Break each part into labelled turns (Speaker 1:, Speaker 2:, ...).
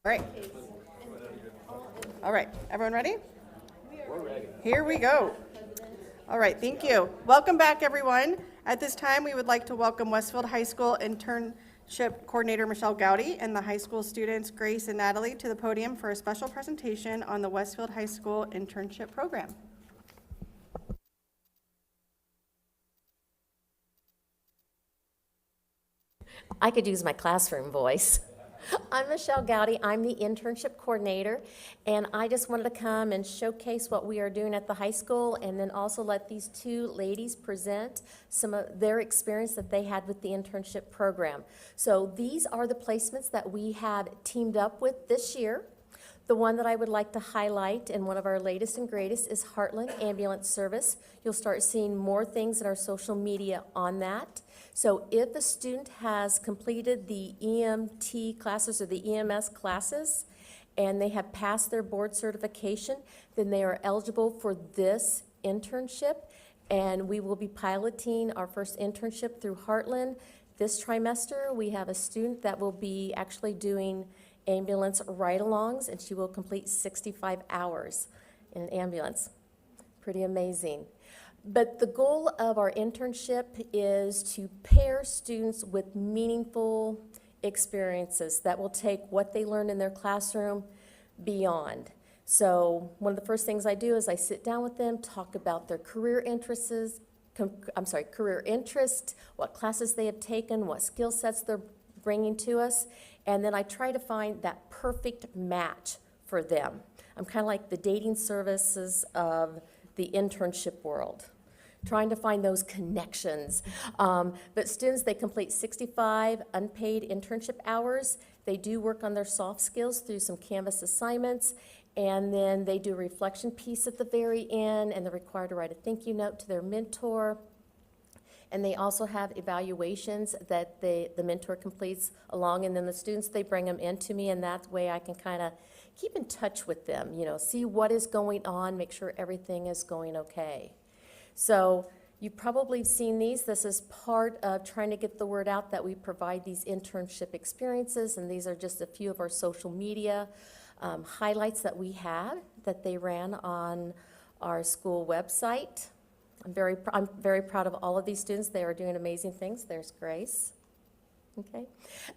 Speaker 1: All right. All right, everyone ready? We're ready. Here we go. All right, thank you. Welcome back, everyone. At this time, we would like to welcome Westfield High School Internship Coordinator Michelle Gowdy and the high school students Grace and Natalie to the podium for a special presentation on the Westfield High School Internship Program.
Speaker 2: I could use my classroom voice. I'm Michelle Gowdy. I'm the internship coordinator, and I just wanted to come and showcase what we are doing at the high school, and then also let these two ladies present some of their experience that they had with the internship program. So these are the placements that we have teamed up with this year. The one that I would like to highlight, and one of our latest and greatest, is Heartland Ambulance Service. You'll start seeing more things in our social media on that. So if the student has completed the EMT classes or the EMS classes, and they have passed their board certification, then they are eligible for this internship. And we will be piloting our first internship through Heartland. This trimester, we have a student that will be actually doing ambulance ride-alongs, and she will complete 65 hours in an ambulance. Pretty amazing. But the goal of our internship is to pair students with meaningful experiences that will take what they learned in their classroom beyond. So one of the first things I do is I sit down with them, talk about their career interests, what classes they have taken, what skill sets they're bringing to us, and then I try to find that perfect match for them. I'm kind of like the dating services of the internship world, trying to find those connections. But students, they complete 65 unpaid internship hours. They do work on their soft skills through some Canvas assignments, and then they do a reflection piece at the very end, and they're required to write a thank you note to their mentor. And they also have evaluations that the mentor completes along, and then the students, they bring them into me, and that way I can kind of keep in touch with them, see what is going on, make sure everything is going okay. So you've probably seen these. This is part of trying to get the word out that we provide these internship experiences, and these are just a few of our social media highlights that we had that they ran on our school website. I'm very proud of all of these students. They are doing amazing things. There's Grace. Okay.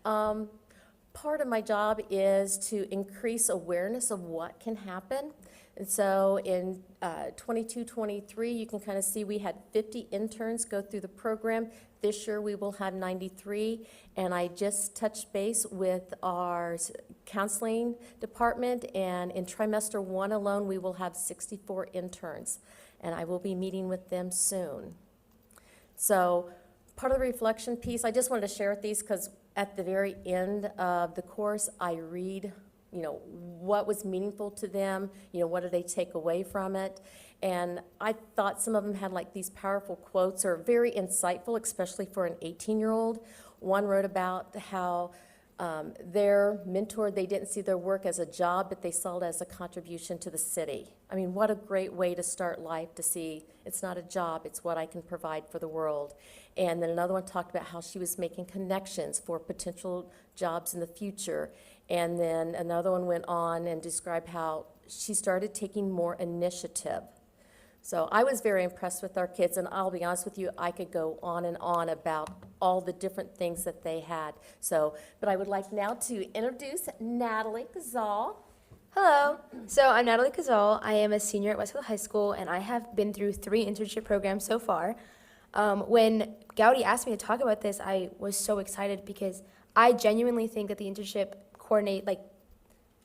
Speaker 2: Part of my job is to increase awareness of what can happen. And so in 22-23, you can kind of see we had 50 interns go through the program. This year we will have 93. And I just touched base with our counseling department, and in trimester 1 alone, we will have 64 interns. And I will be meeting with them soon. So part of the reflection piece, I just wanted to share with these because at the very end of the course, I read, what was meaningful to them, what did they take away from it. And I thought some of them had like these powerful quotes, or very insightful, especially for an 18-year-old. One wrote about how their mentor, they didn't see their work as a job, but they saw it as a contribution to the city. I mean, what a great way to start life, to see it's not a job, it's what I can provide for the world. And then another one talked about how she was making connections for potential jobs in the future. And then another one went on and described how she started taking more initiative. So I was very impressed with our kids, and I'll be honest with you, I could go on and on about all the different things that they had. But I would like now to introduce Natalie Gazal.
Speaker 3: Hello. So I'm Natalie Gazal. I am a senior at Westfield High School, and I have been through 3 internship programs so far. When Gowdy asked me to talk about this, I was so excited because I genuinely think that the internship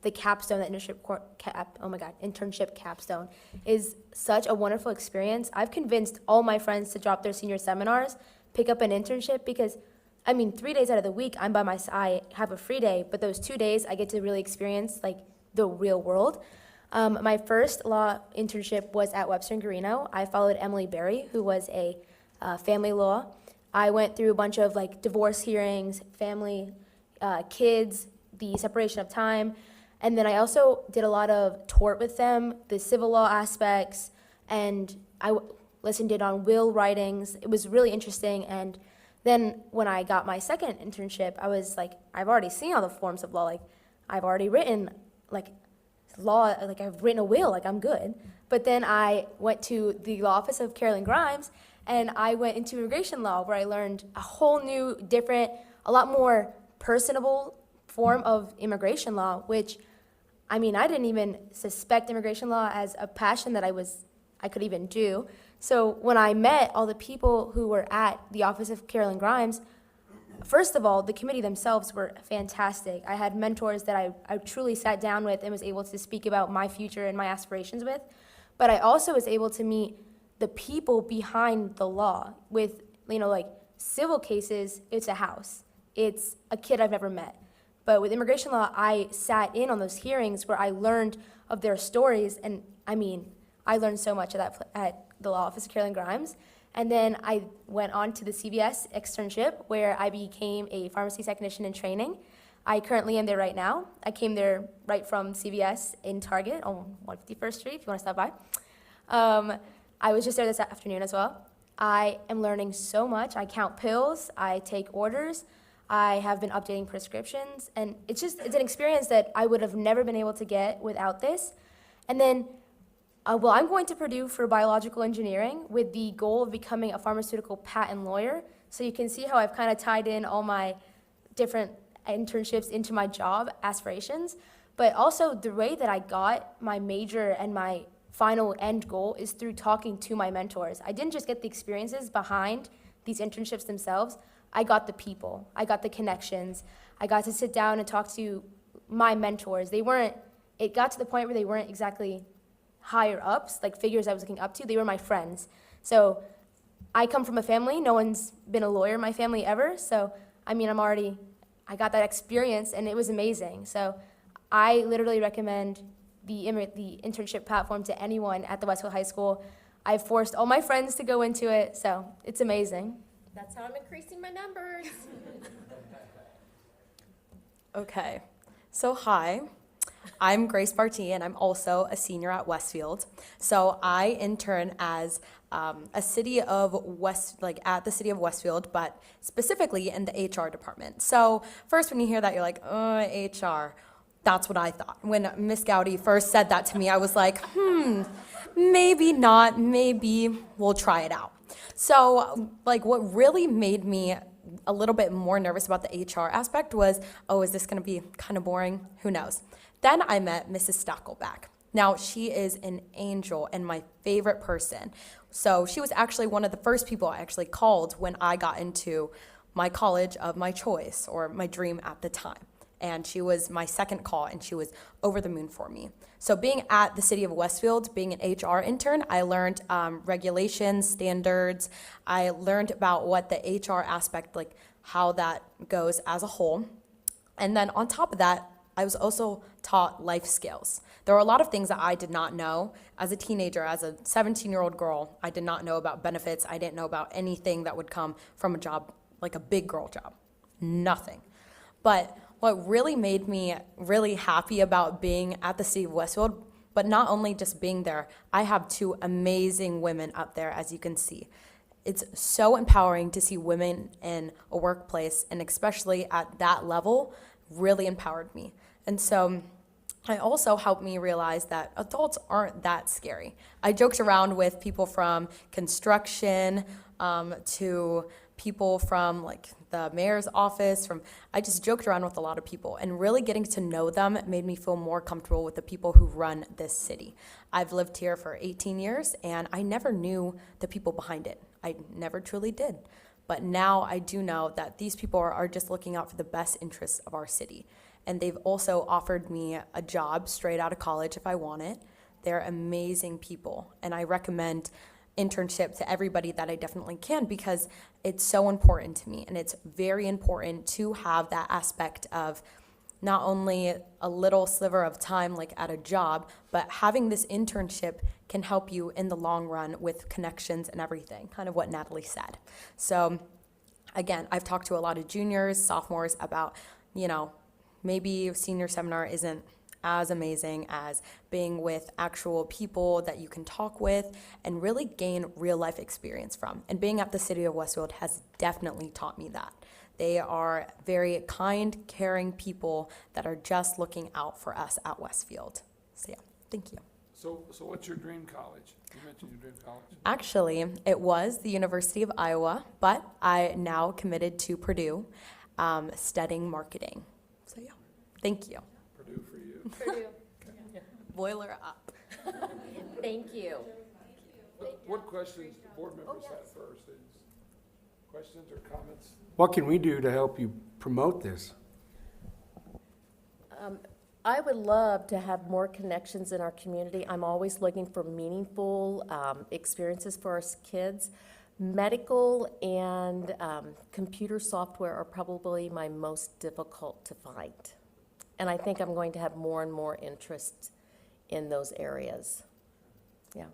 Speaker 3: the capstone, that internship capstone is such a wonderful experience. I've convinced all my friends to drop their senior seminars, pick up an internship, because 3 days out of the week I have a free day, but those 2 days I get to really experience the real world. My first law internship was at Webster and Garino. I followed Emily Berry, who was a family law. I went through a bunch of divorce hearings, family, kids, the separation of time. And then I also did a lot of tort with them, the civil law aspects, and I listened in on will writings. It was really interesting. And then when I got my second internship, I was like, I've already seen all the forms of law. I've already written like law, like I've written a will, like I'm good. But then I went to the law office of Carolyn Grimes, and I went into immigration law, where I learned a whole new, different, a lot more personable form of immigration law, which, I mean, I didn't even suspect immigration law as a passion that I could even do. So when I met all the people who were at the office of Carolyn Grimes, first of all, the committee themselves were fantastic. I had mentors that I truly sat down with and was able to speak about my future and my aspirations with. But I also was able to meet the people behind the law. With, like civil cases, it's a house. It's a kid I've never met. But with immigration law, I sat in on those hearings where I learned of their stories. And I mean, I learned so much of that at the law office of Carolyn Grimes. And then I went on to the CVS externship, where I became a pharmacy technician in training. I currently am there right now. I came there right from CVS in Target on 151st Street, if you want to stop by. I was just there this afternoon as well. I am learning so much. I count pills, I take orders, I have been updating prescriptions, and it's an experience that I would have never been able to get without this. And then I'm going to Purdue for biological engineering with the goal of becoming a pharmaceutical patent lawyer. So you can see how I've kind of tied in all my different internships into my job aspirations. But also the way that I got my major and my final end goal is through talking to my mentors. I didn't just get the experiences behind these internships themselves. I got the people. I got the connections. I got to sit down and talk to my mentors. It got to the point where they weren't exactly higher ups, like figures I was looking up to. They were my friends. So I come from a family, no one's been a lawyer in my family ever. So, I mean, I got that experience and it was amazing. So I literally recommend the internship platform to anyone at the Westfield High School. I've forced all my friends to go into it, so it's amazing.
Speaker 2: That's how I'm increasing my numbers.
Speaker 4: Okay, so hi, I'm Grace Barty, and I'm also a senior at Westfield. So I intern as at the city of Westfield, but specifically in the HR department. So first, when you hear that, you're like, HR. That's what I thought. When Miss Gowdy first said that to me, I was like, maybe not, maybe we'll try it out. So what really made me a little bit more nervous about the HR aspect was, is this gonna be kind of boring? Who knows? Then I met Mrs. Stackelback. Now, she is an angel and my favorite person. So she was actually one of the first people I actually called when I got into my college of my choice, or my dream at the time. And she was my second call, and she was over the moon for me. So being at the city of Westfield, being an HR intern, I learned regulations, standards. I learned about what the HR aspect, how that goes as a whole. And then on top of that, I was also taught life skills. There were a lot of things that I did not know. As a teenager, as a 17-year-old girl, I did not know about benefits. I didn't know about anything that would come from a job, like a big girl job. Nothing. But what really made me really happy about being at the city of Westfield, but not only just being there, I have two amazing women up there, as you can see. It's so empowering to see women in a workplace, and especially at that level, really empowered me. And so it also helped me realize that adults aren't that scary. I joked around with people from construction to people from the mayor's office. I just joked around with a lot of people, and really getting to know them made me feel more comfortable with the people who run this city. I've lived here for 18 years, and I never knew the people behind it. I never truly did. But now I do know that these people are just looking out for the best interests of our city. And they've also offered me a job straight out of college if I want it. They're amazing people, and I recommend internship to everybody that I definitely can, because it's so important to me, and it's very important to have that aspect of not only a little sliver of time at a job, but having this internship can help you in the long run with connections and everything, kind of what Natalie said. So again, I've talked to a lot of juniors, sophomores about, maybe senior seminar isn't as amazing as being with actual people that you can talk with and really gain real life experience from. And being at the city of Westfield has definitely taught me that. They are very kind, caring people that are just looking out for us at Westfield. So yeah, thank you.
Speaker 5: So what's your dream college? You mentioned your dream college.
Speaker 4: Actually, it was the University of Iowa, but I now committed to Purdue, studying marketing. So yeah, thank you.
Speaker 5: Purdue for you.
Speaker 4: Boiler up.
Speaker 2: Thank you.
Speaker 5: What questions do board members have first? Questions or comments?
Speaker 6: What can we do to help you promote this?
Speaker 2: I would love to have more connections in our community. I'm always looking for meaningful experiences for our kids. Medical and computer software are probably my most difficult to find. And I think I'm going to have more and more interest in those areas. Yeah.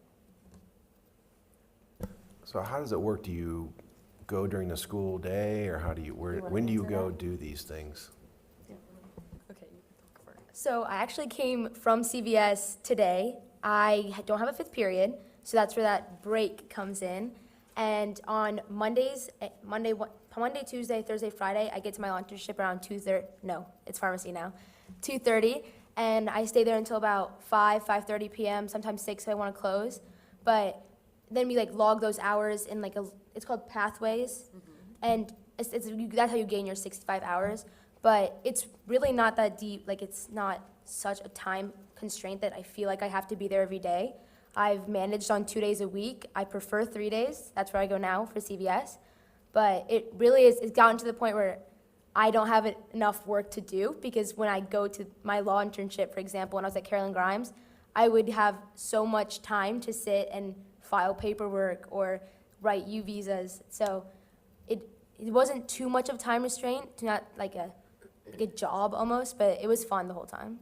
Speaker 7: So how does it work? Do you go during the school day, or how do you, when do you go do these things?
Speaker 4: Okay, you can talk first.
Speaker 3: So I actually came from CVS today. I don't have a fifth period, so that's where that break comes in. And on Monday, Tuesday, Thursday, Friday, I get to my internship around 2:30. No, it's pharmacy now, 2:30, and I stay there until about 5:30 p.m. Sometimes 6 if I want to close. But then we like log those hours in like it's called Pathways, and that's how you gain your 65 hours. But it's really not that deep. Like it's not such a time constraint that I feel like I have to be there every day. I've managed on 2 days a week. I prefer 3 days. That's where I go now for CVS. But it really is, it's gotten to the point where I don't have enough work to do, because when I go to my law internship, for example, when I was at Carolyn Grimes, I would have so much time to sit and file paperwork or write U visas. So it wasn't too much of time restraint, not like a job almost, but it was fun the whole time.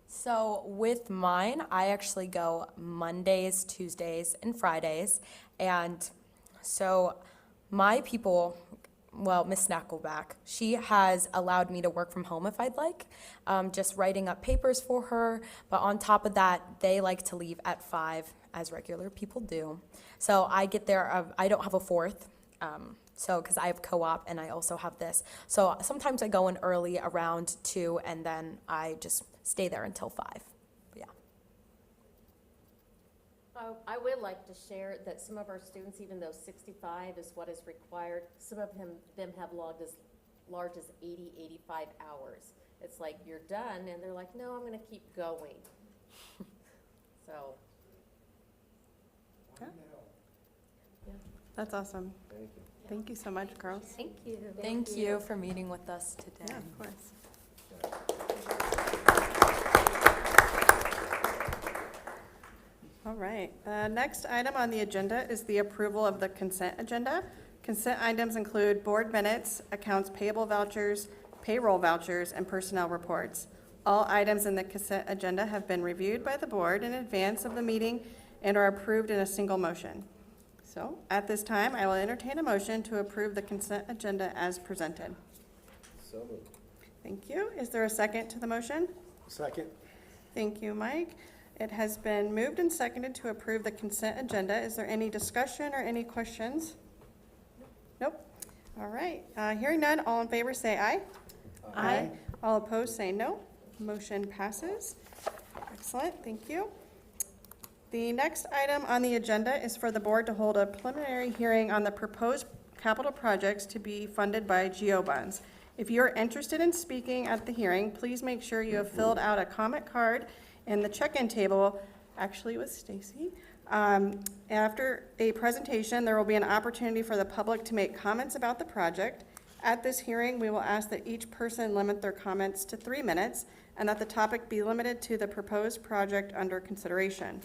Speaker 4: So with mine, I actually go Mondays, Tuesdays, and Fridays. And so my people, well, Miss Knackleback, she has allowed me to work from home if I'd like, just writing up papers for her. But on top of that, they like to leave at 5, as regular people do. So I get there, I don't have a fourth, because I have co-op and I also have this. So sometimes I go in early around 2, and then I just stay there until 5. But yeah.
Speaker 2: I would like to share that some of our students, even though 65 is what is required, some of them have logged as large as 80, 85 hours. It's like, you're done, and they're like, no, I'm going to keep going. So.
Speaker 1: That's awesome.
Speaker 7: Thank you.
Speaker 1: Thank you so much, girls.
Speaker 3: Thank you.
Speaker 4: Thank you for meeting with us today.
Speaker 1: Yeah, of course. All right, the next item on the agenda is the approval of the consent agenda. Consent items include board minutes, accounts payable vouchers, payroll vouchers, and personnel reports. All items in the consent agenda have been reviewed by the board in advance of the meeting and are approved in a single motion. So at this time, I will entertain a motion to approve the consent agenda as presented.
Speaker 7: So moved.
Speaker 1: Thank you. Is there a second to the motion?
Speaker 6: Second?
Speaker 1: Thank you, Mike. It has been moved and seconded to approve the consent agenda. Is there any discussion or any questions? Nope. All right. Hearing none, all in favor say aye. Aye. All opposed say no. Motion passes. Excellent. Thank you. The next item on the agenda is for the board to hold a preliminary hearing on the proposed capital projects to be funded by GeoBunds. If you're interested in speaking at the hearing, please make sure you have filled out a comment card in the check-in table, actually with Stacy. After a presentation, there will be an opportunity for the public to make comments about the project. At this hearing, we will ask that each person limit their comments to 3 minutes and that the topic be limited to the proposed project under consideration.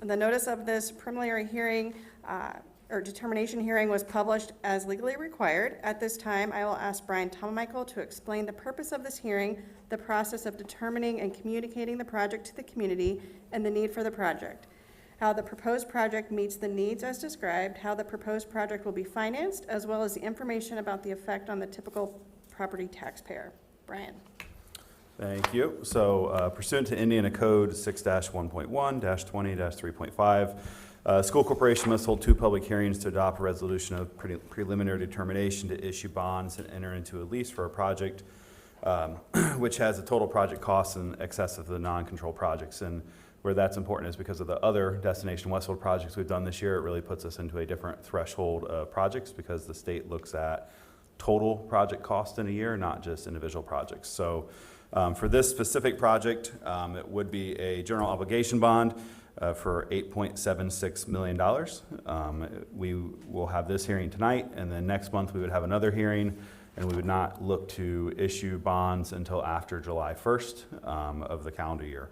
Speaker 1: The notice of this preliminary hearing or determination hearing was published as legally required. At this time, I will ask Brian Tomichael to explain the purpose of this hearing, the process of determining and communicating the project to the community, and the need for the project, how the proposed project meets the needs as described, how the proposed project will be financed, as well as the information about the effect on the typical property taxpayer. Brian.
Speaker 8: Thank you. So pursuant to Indiana Code 6-1.1-20-3.5, School corporation must hold 2 public hearings to adopt a resolution of preliminary determination to issue bonds and enter into a lease for a project which has a total project cost in excess of the non-control projects. And where that's important is because of the other Destination Westfield projects we've done this year. It really puts us into a different threshold of projects because the state looks at total project cost in a year, not just individual projects. So for this specific project, it would be a general obligation bond for $8.76 million. We will have this hearing tonight, and then next month we would have another hearing, and we would not look to issue bonds until after July 1st of the calendar year.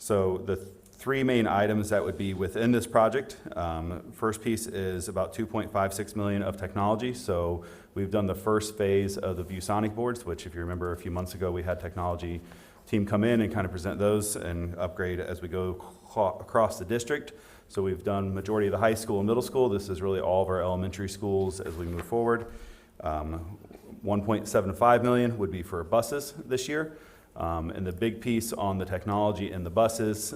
Speaker 8: So the 3 main items that would be within this project, first piece is about $2.56 million of technology. So we've done the first phase of the ViewSonic boards, which if you remember a few months ago, we had technology team come in and kind of present those and upgrade as we go across the district. So we've done majority of the high school and middle school. This is really all of our elementary schools as we move forward. 1.75 million would be for buses this year. And the big piece on the technology in the buses,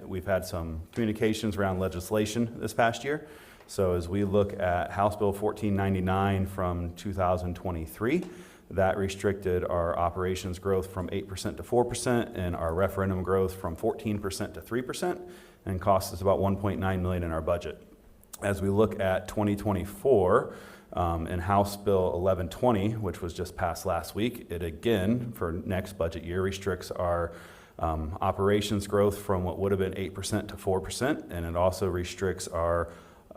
Speaker 8: we've had some communications around legislation this past year. So as we look at House Bill 1499 from 2023, that restricted our operations growth from 8% to 4% and our referendum growth from 14% to 3% and cost us about $1.9 million in our budget. As we look at 2024, in House Bill 1120, which was just passed last week, it again, for next budget year, restricts our operations growth from what would have been 8% to 4%, and it also restricts our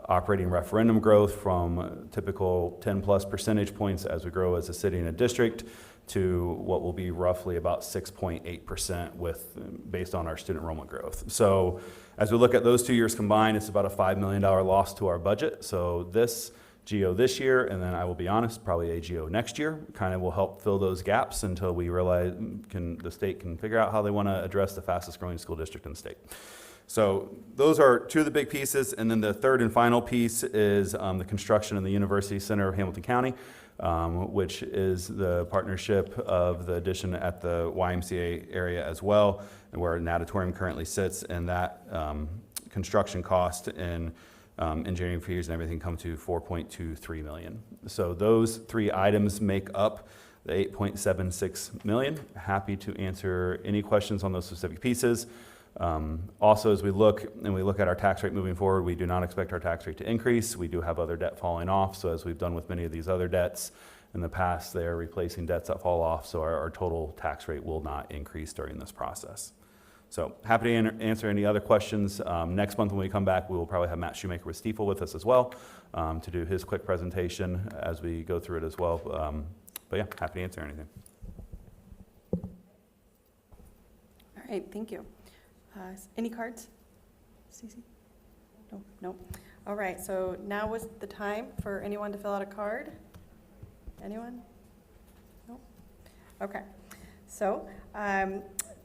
Speaker 8: operating referendum growth from typical 10+ percentage points as we grow as a city and a district to what will be roughly about 6.8% based on our student enrollment growth. So as we look at those 2 years combined, it's about a $5 million loss to our budget. So this GO this year, and then I will be honest, probably a GO next year, kind of will help fill those gaps until we realize the state can figure out how they want to address the fastest growing school district in the state. So those are 2 of the big pieces, and then the third and final piece is the construction in the University Center of Hamilton County, which is the partnership of the addition at the YMCA area as well, and where an auditorium currently sits, and that construction cost and engineering fees and everything come to $4.23 million. So those 3 items make up the $8.76 million. Happy to answer any questions on those specific pieces. Also, as we look at our tax rate moving forward, we do not expect our tax rate to increase. We do have other debt falling off. So as we've done with many of these other debts in the past, they're replacing debts that fall off. So our total tax rate will not increase during this process. So happy to answer any other questions. Next month when we come back, we will probably have Matt Shoemaker with Stiefel with us as well to do his quick presentation as we go through it as well. But yeah, happy to answer anything.
Speaker 1: All right, thank you. Any cards? Cece? No, no. All right, so now was the time for anyone to fill out a card? Anyone? No? Okay. So,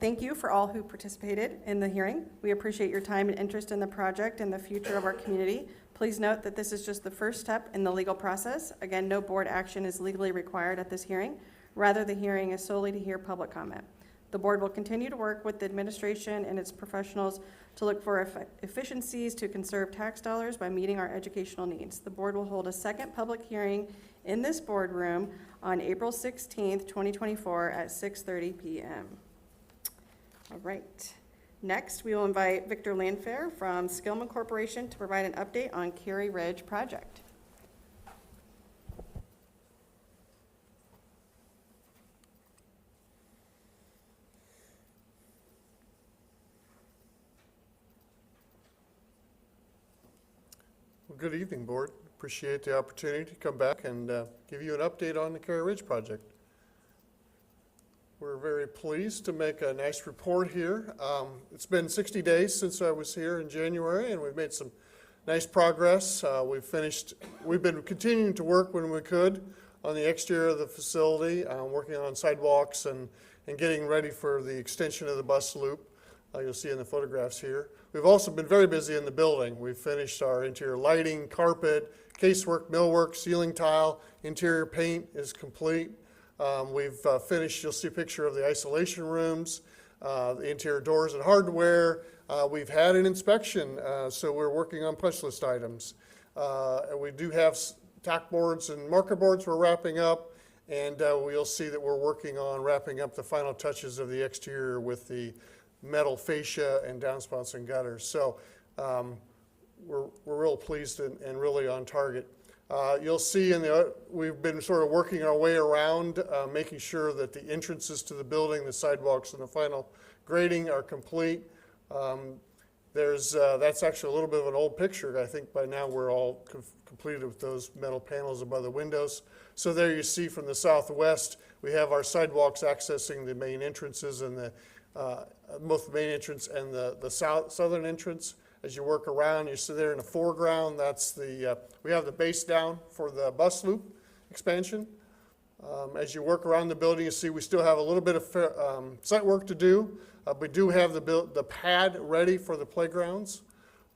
Speaker 1: thank you for all who participated in the hearing. We appreciate your time and interest in the project and the future of our community. Please note that this is just the first step in the legal process. Again, no board action is legally required at this hearing. Rather, the hearing is solely to hear public comment. The board will continue to work with the administration and its professionals to look for efficiencies to conserve tax dollars by meeting our educational needs. The board will hold a second public hearing in this boardroom on April 16th, 2024 at 6:30 p.m. All right. Next, we will invite Victor Landfair from Skillman Corporation to provide an update on Cary Ridge project.
Speaker 9: Well, good evening, Board. Appreciate the opportunity to come back and give you an update on the Cary Ridge project. We're very pleased to make a nice report here. It's been 60 days since I was here in January, and we've made some nice progress. We've been continuing to work when we could on the exterior of the facility, working on sidewalks and getting ready for the extension of the bus loop. You'll see in the photographs here. We've also been very busy in the building. We've finished our interior lighting, carpet, casework, millwork, ceiling tile, interior paint is complete. We've finished, you'll see a picture of the isolation rooms. the interior doors and hardware. We've had an inspection, so we're working on punch list items. And we do have tack boards and marker boards we're wrapping up, and we'll see that we're working on wrapping up the final touches of the exterior with the metal fascia and downspouts and gutters. So we're real pleased and really on target. You'll see we've been sort of working our way around, making sure that the entrances to the building, the sidewalks, and the final grading are complete. That's actually a little bit of an old picture. I think by now we're all completed with those metal panels above the windows. So there you see from the southwest, we have our sidewalks accessing the main entrances and both the main entrance and the southern entrance. As you work around, you see there in the foreground, that's we have the base down for the bus loop expansion. As you work around the building, you see we still have a little bit of site work to do. We do have the pad ready for the playgrounds,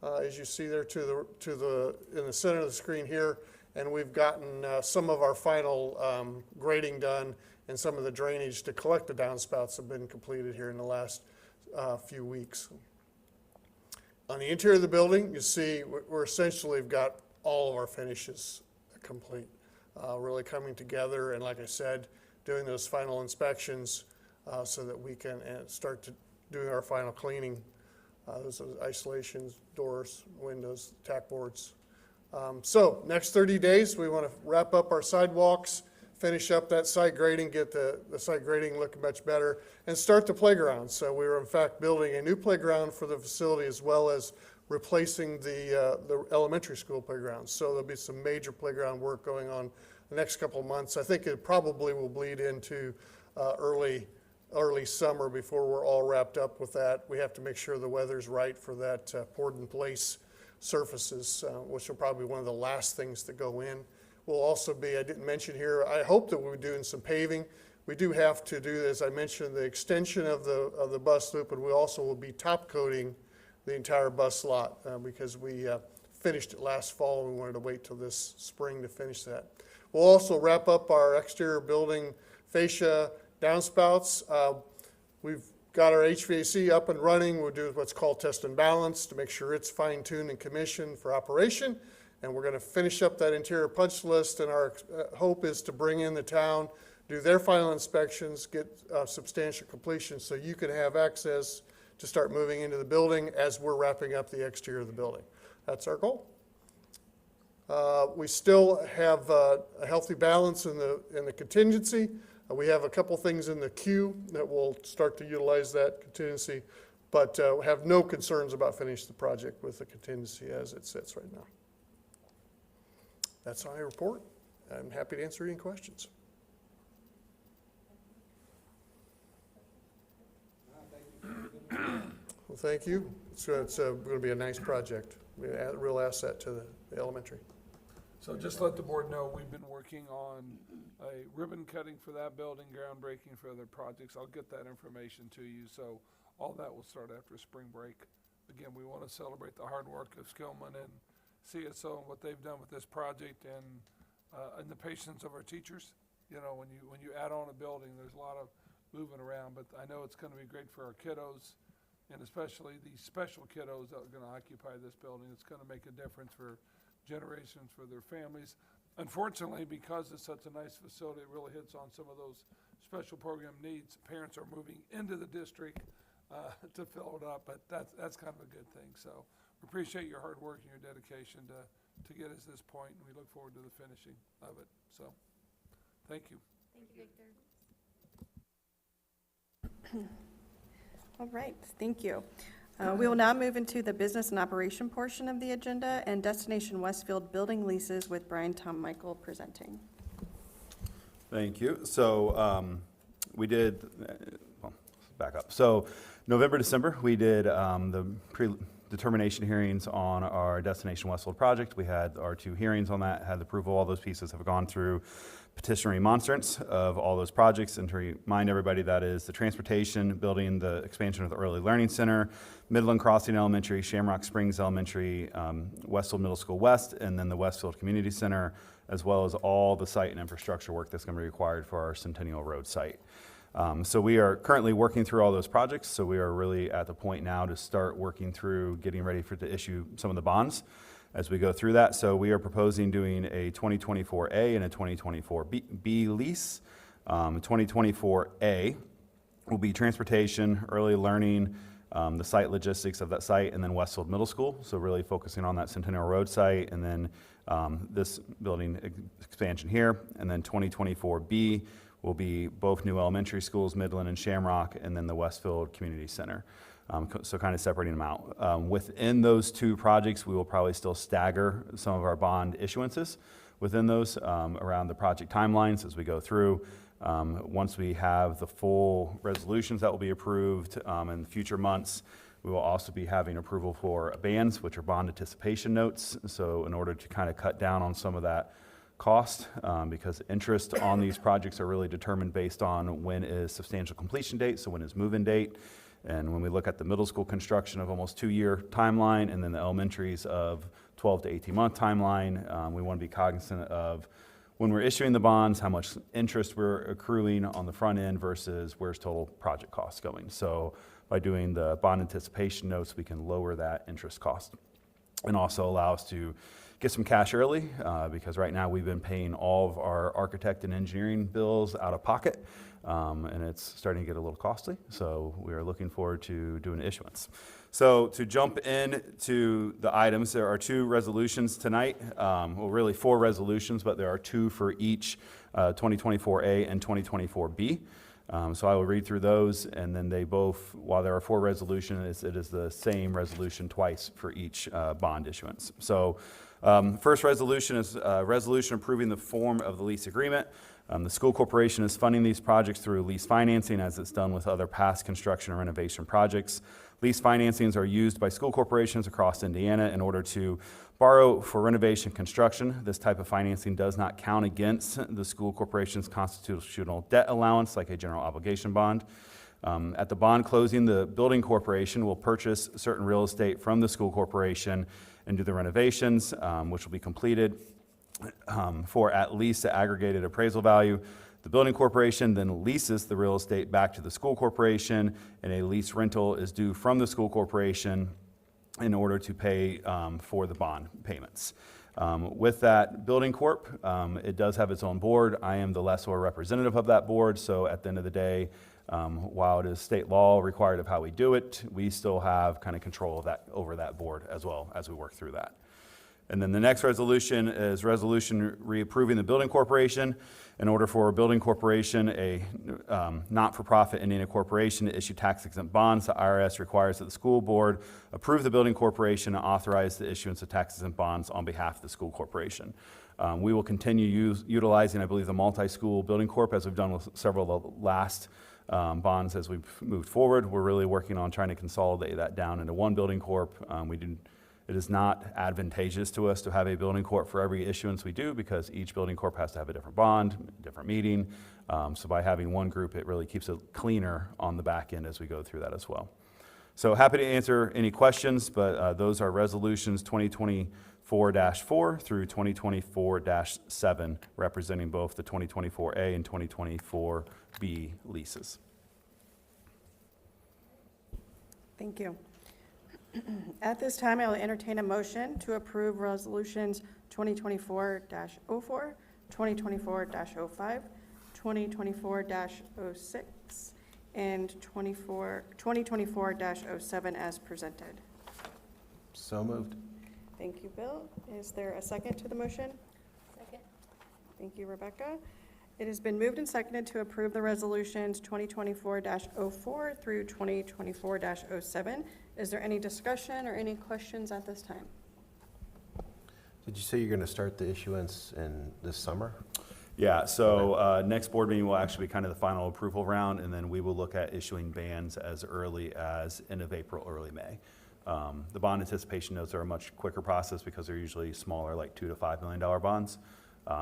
Speaker 9: as you see there in the center of the screen here. And we've gotten some of our final grading done, and some of the drainage to collect the downspouts have been completed here in the last few weeks. On the interior of the building, you see we're essentially got all of our finishes complete, really coming together. And like I said, doing those final inspections so that we can start to doing our final cleaning. Those are isolations, doors, windows, tack boards. So next 30 days, we want to wrap up our sidewalks, finish up that site grading, get the site grading looking much better, and start the playground. So we were in fact building a new playground for the facility as well as replacing the elementary school playground. So there'll be some major playground work going on the next couple of months. I think it probably will bleed into early summer before we're all wrapped up with that. We have to make sure the weather's right for that poured in place surfaces, which will probably be one of the last things to go in. Will also be, I didn't mention here, I hope that we're doing some paving. We do have to do, as I mentioned, the extension of the bus loop, and we also will be top coating the entire bus lot because we finished it last fall and we wanted to wait till this spring to finish that. We'll also wrap up our exterior building fascia downspouts. We've got our HVAC up and running. We'll do what's called test and balance to make sure it's fine-tuned and commissioned for operation. And we're going to finish up that interior punch list, and our hope is to bring in the town, do their final inspections, get substantial completion so you can have access to start moving into the building as we're wrapping up the exterior of the building. That's our goal. We still have a healthy balance in the contingency. We have a couple things in the queue that will start to utilize that contingency, but have no concerns about finishing the project with the contingency as it sits right now. That's my report. I'm happy to answer any questions. Well, thank you. It's going to be a nice project. A real asset to the elementary.
Speaker 5: So just let the board know, we've been working on a ribbon cutting for that building, groundbreaking for other projects. I'll get that information to you. So all that will start after spring break. Again, we want to celebrate the hard work of Skillman and CSO and what they've done with this project and the patience of our teachers. You know, when you add on a building, there's a lot of moving around, but I know it's going to be great for our kiddos, and especially the special kiddos that are going to occupy this building. It's going to make a difference for generations, for their families. Unfortunately, because it's such a nice facility, it really hits on some of those special program needs. Parents are moving into the district to fill it up, but that's kind of a good thing. So we appreciate your hard work and your dedication to get us to this point, and we look forward to the finishing of it. So thank you.
Speaker 3: Thank you, Victor.
Speaker 1: All right, thank you. We will now move into the business and operation portion of the agenda and Destination Westfield building leases with Brian Tom Michael presenting.
Speaker 8: Thank you. So we did, well, back up. So November, December, we did the pre-determination hearings on our Destination Westfield project. We had our 2 hearings on that, had the approval. All those pieces have gone through petition remonstrance of all those projects. And to remind everybody, that is the transportation, building the expansion of the Early Learning Center, Midland Crossing Elementary, Shamrock Springs Elementary, Westfield Middle School West, and then the Westfield Community Center, as well as all the site and infrastructure work that's going to be required for our Centennial Road site. So we are currently working through all those projects, so we are really at the point now to start working through getting ready to issue some of the bonds as we go through that. So we are proposing doing a 2024A and a 2024B lease. 2024A will be transportation, early learning, the site logistics of that site, and then Westfield Middle School. So really focusing on that Centennial Road site, and then this building expansion here. And then 2024B will be both new elementary schools, Midland and Shamrock, and then the Westfield Community Center. So kind of separating them out. Within those two projects, we will probably still stagger some of our bond issuances within those around the project timelines as we go through. Once we have the full resolutions that will be approved in future months, we will also be having approval for bands, which are bond anticipation notes. So in order to kind of cut down on some of that cost, because interest on these projects are really determined based on when is substantial completion date, so when is move-in date. And when we look at the middle school construction of almost 2-year timeline, and then the elementaries of 12 to 18-month timeline, we want to be cognizant of when we're issuing the bonds, how much interest we're accruing on the front end versus where's total project costs going. So by doing the bond anticipation notes, we can lower that interest cost and also allow us to get some cash early because right now we've been paying all of our architect and engineering bills out of pocket, and it's starting to get a little costly. So we are looking forward to doing issuance. So to jump into the items, there are 2 resolutions tonight. Well, really 4 resolutions, but there are 2 for each 2024A and 2024B. So I will read through those, and then they both, while there are 4 resolutions, it is the same resolution twice for each bond issuance. So first resolution is a resolution approving the form of the lease agreement. The school corporation is funding these projects through lease financing, as it's done with other past construction or renovation projects. Lease financings are used by school corporations across Indiana in order to borrow for renovation construction. This type of financing does not count against the school corporation's constitutional debt allowance, like a general obligation bond. At the bond closing, the building corporation will purchase certain real estate from the school corporation and do the renovations, which will be completed for at least the aggregated appraisal value. The building corporation then leases the real estate back to the school corporation, and a lease rental is due from the school corporation in order to pay for the bond payments. With that building corp, it does have its own board. I am the lessor representative of that board, so at the end of the day, while it is state law required of how we do it, we still have kind of control of that over that board as well as we work through that. And then the next resolution is resolution reapproving the building corporation. In order for a building corporation, a not-for-profit Indiana corporation, to issue tax-exempt bonds, the IRS requires that the school board approve the building corporation and authorize the issuance of tax-exempt bonds on behalf of the school corporation. We will continue utilizing, I believe, the multi-school building corp, as we've done with several of the last bonds as we've moved forward. We're really working on trying to consolidate that down into one building corp. It is not advantageous to us to have a building corp for every issuance we do because each building corp has to have a different bond, different meeting. So by having one group, it really keeps it cleaner on the back end as we go through that as well. So happy to answer any questions, but those are resolutions 2024-4 through 2024-7, representing both the 2024A and 2024B leases.
Speaker 1: Thank you. At this time, I will entertain a motion to approve resolutions 2024-04, 2024-05, 2024-06, and 2024-07 as presented.
Speaker 7: So moved.
Speaker 1: Thank you, Bill. Is there a second to the motion?
Speaker 3: Second.
Speaker 1: Thank you, Rebecca. It has been moved and seconded to approve the resolutions 2024-04 through 2024-07. Is there any discussion or any questions at this time?
Speaker 7: Did you say you're going to start the issuance in this summer?
Speaker 8: Yeah, so next board meeting will actually be kind of the final approval round, and then we will look at issuing bands as early as end of April, early May. The bond anticipation notes are a much quicker process because they're usually smaller, like $2 to $5 million bonds,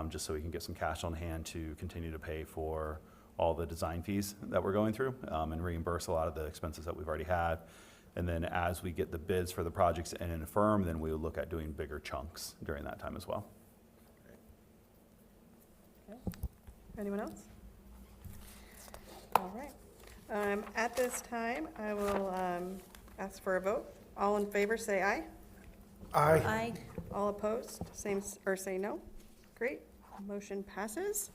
Speaker 8: just so we can get some cash on hand to continue to pay for all the design fees that we're going through and reimburse a lot of the expenses that we've already had. And then as we get the bids for the projects in and firm, then we will look at doing bigger chunks during that time as well.
Speaker 1: Okay. Anyone else? All right. At this time, I will ask for a vote. All in favor, say aye.
Speaker 6: Aye.
Speaker 1: All opposed, say no. Great, motion passes.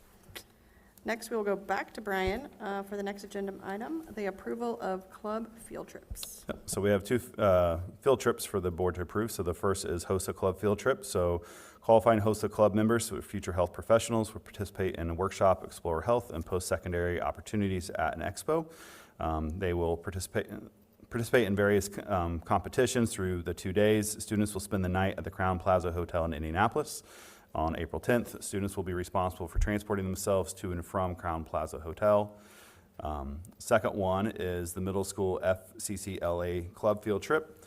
Speaker 1: Next, we will go back to Brian for the next agenda item, the approval of club field trips.
Speaker 8: So we have two field trips for the board to approve. So the first is host a club field trip. So qualifying HOSA club members who are future health professionals will participate in a workshop, explore health and post-secondary opportunities at an expo. They will participate in various competitions through the 2 days. Students will spend the night at the Crowne Plaza Hotel in Indianapolis. On April 10th, students will be responsible for transporting themselves to and from Crowne Plaza Hotel. Second one is the middle school FCCLA club field trip.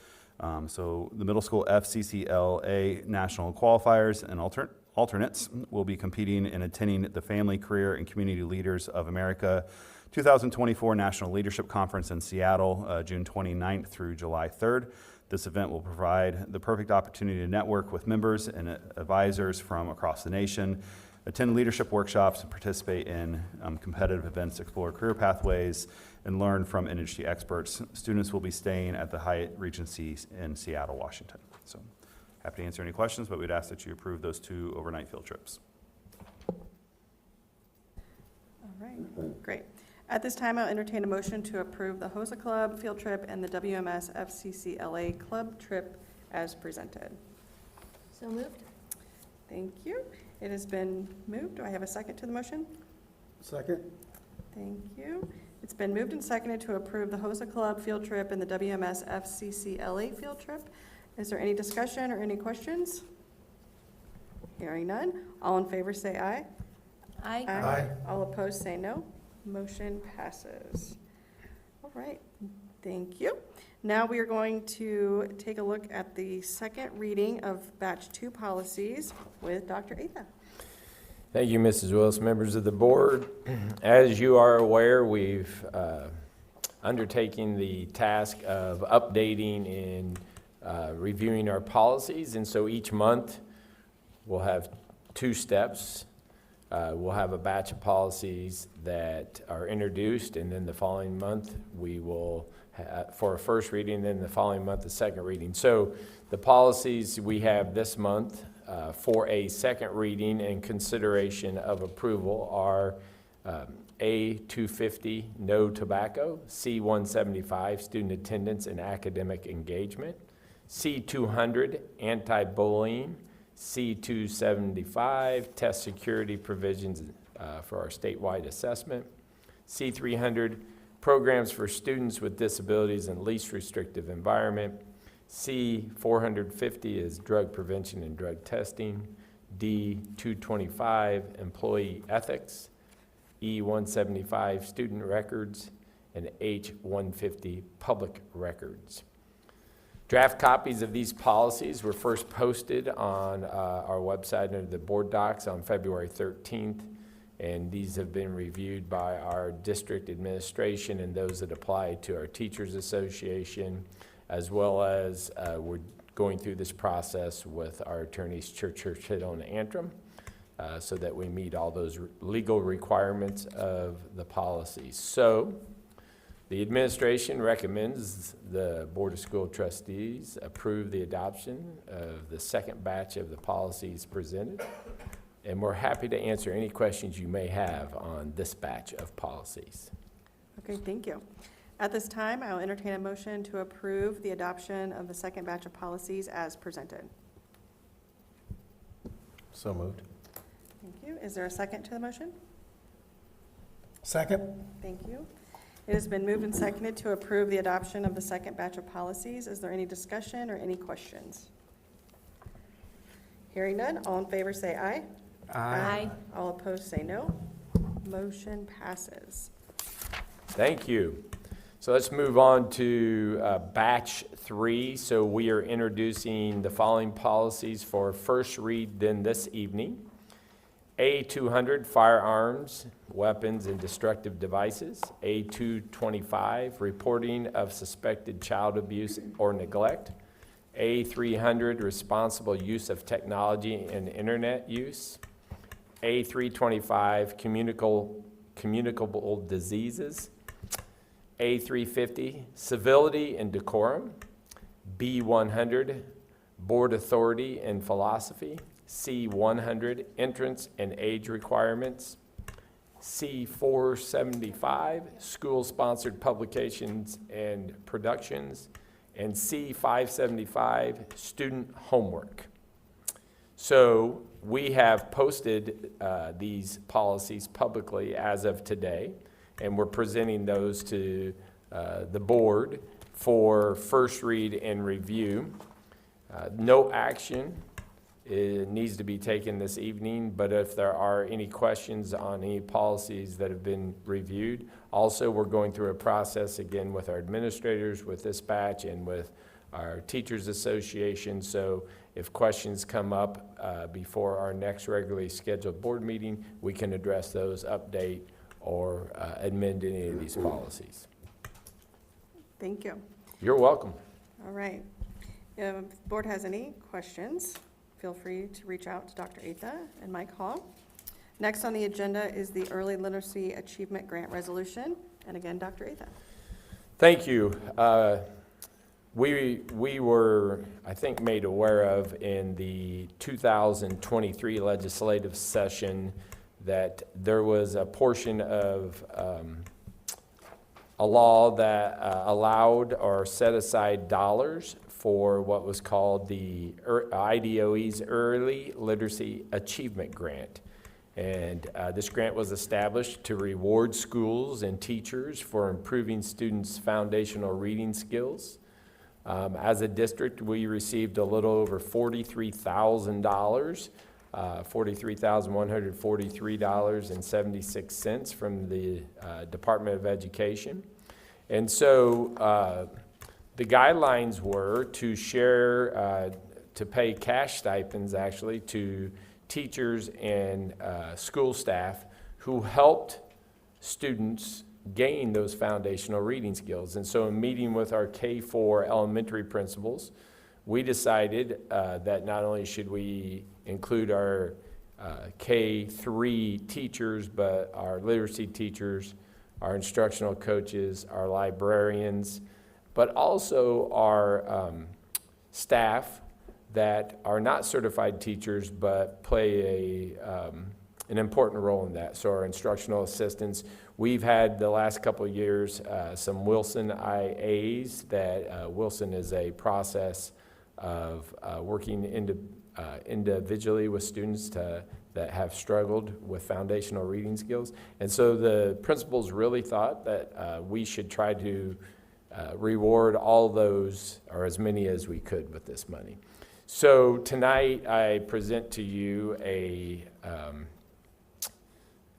Speaker 8: So the middle school FCCLA national qualifiers and alternates will be competing and attending the Family, Career, and Community Leaders of America 2024 National Leadership Conference in Seattle, June 29th through July 3rd. This event will provide the perfect opportunity to network with members and advisors from across the nation, attend leadership workshops, and participate in competitive events, explore career pathways, and learn from industry experts. Students will be staying at the Hyatt Regency in Seattle, Washington. So happy to answer any questions, but we'd ask that you approve those 2 overnight field trips.
Speaker 1: All right, great. At this time, I'll entertain a motion to approve the HOSA Club field trip and the WMS FCCLA club trip as presented.
Speaker 3: So moved.
Speaker 1: Thank you. It has been moved. Do I have a second to the motion?
Speaker 6: Second?
Speaker 1: Thank you. It's been moved and seconded to approve the HOSA Club field trip and the WMS FCCLA field trip. Is there any discussion or any questions? Hearing none. All in favor say aye.
Speaker 3: Aye.
Speaker 6: Aye.
Speaker 1: All opposed say no. Motion passes. All right, thank you. Now we are going to take a look at the second reading of Batch 2 policies with Dr. Atha.
Speaker 10: Thank you, Mrs. Willis, members of the board. As you are aware, we've undertaken the task of updating and reviewing our policies, and so each month we'll have 2 steps. We'll have a batch of policies that are introduced, and then the following month we will for a first reading, and then the following month a second reading. So the policies we have this month for a second reading and consideration of approval are A250, no tobacco, C175, student attendance and academic engagement, C200, anti-bullying, C275, test security provisions for our statewide assessment, C300, programs for students with disabilities in least restrictive environment, C450 is drug prevention and drug testing, D225, employee ethics, E175, student records, and H150, public records. Draft copies of these policies were first posted on our website under the board docs on February 13th, and these have been reviewed by our district administration and those that apply to our Teachers Association, as well as we're going through this process with our attorneys Churchill and Antrim, so that we meet all those legal requirements of the policies. So the administration recommends the Board of School Trustees approve the adoption of the second batch of the policies presented. And we're happy to answer any questions you may have on this batch of policies.
Speaker 1: Okay, thank you. At this time, I will entertain a motion to approve the adoption of the second batch of policies as presented.
Speaker 7: So moved.
Speaker 1: Thank you. Is there a second to the motion?
Speaker 6: Second?
Speaker 1: Thank you. It has been moved and seconded to approve the adoption of the second batch of policies. Is there any discussion or any questions? Hearing none, all in favor say aye.
Speaker 3: Aye.
Speaker 1: All opposed say no. Motion passes.
Speaker 10: Thank you. So let's move on to batch 3. So we are introducing the following policies for first read then this evening. A200, firearms, weapons, and destructive devices. A225, reporting of suspected child abuse or neglect. A300, responsible use of technology and internet use. A325, communicable diseases. A350, civility and decorum. B100, board authority and philosophy. C100, entrance and age requirements. C475, school-sponsored publications and productions. And C575, student homework. So we have posted these policies publicly as of today, and we're presenting those to the board for first read and review. No action needs to be taken this evening, but if there are any questions on any policies that have been reviewed, also we're going through a process again with our administrators, with dispatch, and with our Teachers Association. So if questions come up before our next regularly scheduled board meeting, we can address those, update, or amend any of these policies.
Speaker 1: Thank you.
Speaker 10: You're welcome.
Speaker 1: All right. If the board has any questions, feel free to reach out to Dr. Atha and Mike Hall. Next on the agenda is the Early Literacy Achievement Grant Resolution. And again, Dr. Atha.
Speaker 10: Thank you. We were, I think, made aware of in the 2023 legislative session that there was a portion of a law that allowed or set aside dollars for what was called the IDOE's Early Literacy Achievement Grant. And this grant was established to reward schools and teachers for improving students' foundational reading skills. As a district, we received a little over $43,000, $43,143.76 from the Department of Education. And so the guidelines were to share, to pay cash stipends actually to teachers and school staff who helped students gain those foundational reading skills. And so in meeting with our K-4 elementary principals, we decided that not only should we include our K-3 teachers, but our literacy teachers, our instructional coaches, our librarians, but also our staff that are not certified teachers but play an important role in that. So our instructional assistants, we've had the last couple of years some Wilson IAs that Wilson is a process of working individually with students that have struggled with foundational reading skills. And so the principals really thought that we should try to reward all those, or as many as we could, with this money. So tonight I present to you a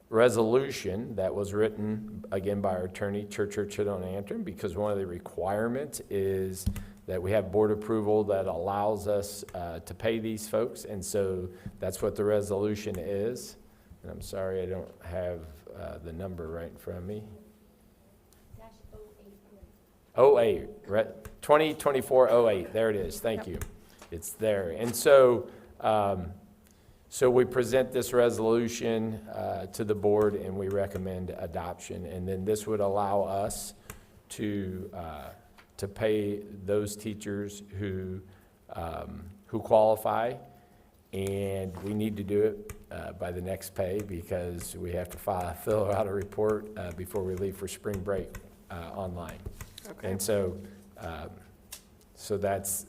Speaker 10: resolution that was written again by our attorney, Churchill Chittenden Antrim, because one of the requirements is that we have board approval that allows us to pay these folks, and so that's what the resolution is. And I'm sorry I don't have the number right in front of me. 08, right? 2024-08, there it is, thank you. It's there. And so, so we present this resolution to the board and we recommend adoption. And then this would allow us to pay those teachers who qualify. And we need to do it by the next pay because we have to fill out a report before we leave for spring break online.
Speaker 1: Okay.
Speaker 10: And so, so that's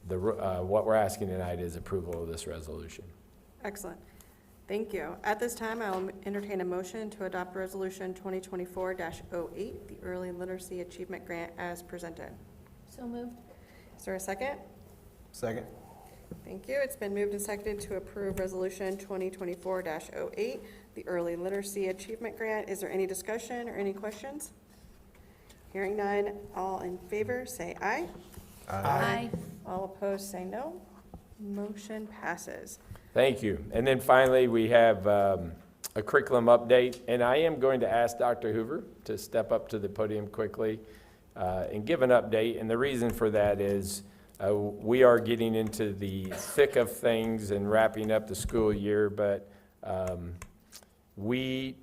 Speaker 10: what we're asking tonight is approval of this resolution.
Speaker 1: Excellent. Thank you. At this time, I'll entertain a motion to adopt Resolution 2024-08, the Early Literacy Achievement Grant as presented.
Speaker 2: So moved.
Speaker 1: Is there a second?
Speaker 6: Second.
Speaker 1: Thank you. It's been moved and seconded to approve Resolution 2024-08, the Early Literacy Achievement Grant. Is there any discussion or any questions? Hearing none, all in favor say aye.
Speaker 2: Aye.
Speaker 1: All opposed say no. Motion passes.
Speaker 10: Thank you. And then finally, we have a curriculum update, and I am going to ask Dr. Hoover to step up to the podium quickly and give an update. And the reason for that is we are getting into the thick of things and wrapping up the school year, but we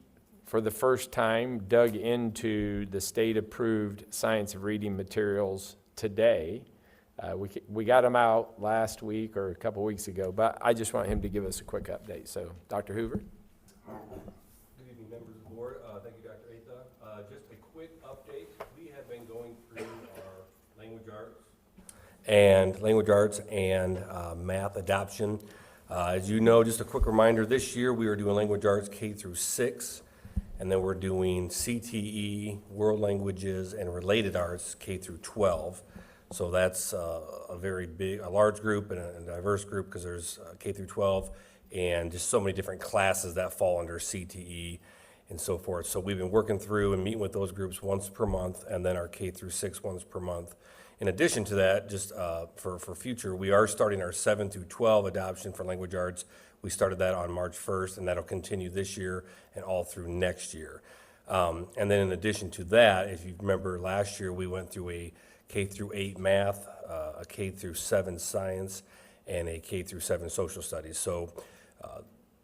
Speaker 10: for the first time, dug into the state-approved science of reading materials today. We got them out last week or a couple weeks ago, but I just want him to give us a quick update. So, Dr. Hoover?
Speaker 11: Good evening, members of the board. Thank you, Dr. Atha. Just a quick update. We have been going through our language arts and math adoption. As you know, just a quick reminder, this year we are doing language arts K through 6, and then we're doing CTE, world languages, and related arts K through 12. So that's a very big, a large group and a diverse group, because there's K through 12 and just so many different classes that fall under CTE and so forth. So we've been working through and meeting with those groups once per month, and then our K through 6 once per month. In addition to that, just for future, we are starting our 7 through 12 adoption for language arts. We started that on March 1st, and that'll continue this year and all through next year. And then in addition to that, if you remember last year, we went through a K through 8 math, a K through 7 science, and a K through 7 social studies. So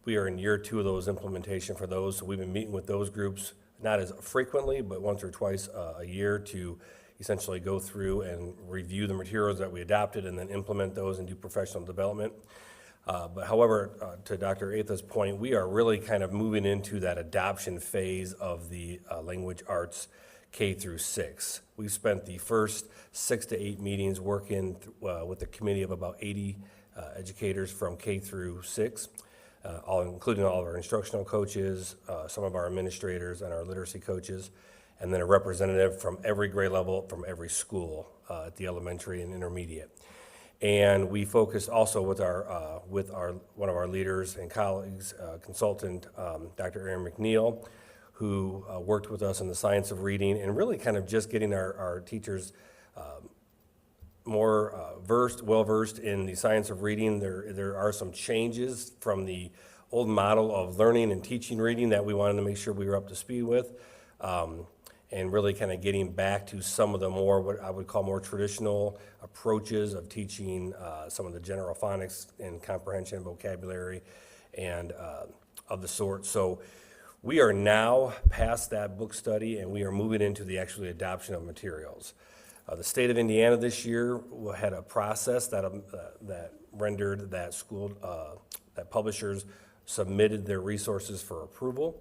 Speaker 11: we are in year 2 of those implementation for those. So we've been meeting with those groups, not as frequently, but once or twice a year, to essentially go through and review the materials that we adopted and then implement those and do professional development. But however, to Dr. Atha's point, we are really kind of moving into that adoption phase of the language arts K through 6. We've spent the first 6 to 8 meetings working with a committee of about 80 educators from K through 6, including all of our instructional coaches, some of our administrators, and our literacy coaches, and then a representative from every grade level from every school at the elementary and intermediate. And we focused also with one of our leaders and colleagues, consultant, Dr. Aaron McNeil, who worked with us in the science of reading and really kind of just getting our teachers more well-versed in the science of reading. There are some changes from the old model of learning and teaching reading that we wanted to make sure we were up to speed with, and really kind of getting back to some of the more, what I would call more traditional approaches of teaching some of the general phonics and comprehension, vocabulary, and of the sort. So we are now past that book study, and we are moving into the actual adoption of materials. The state of Indiana this year had a process that rendered that that publishers submitted their resources for approval.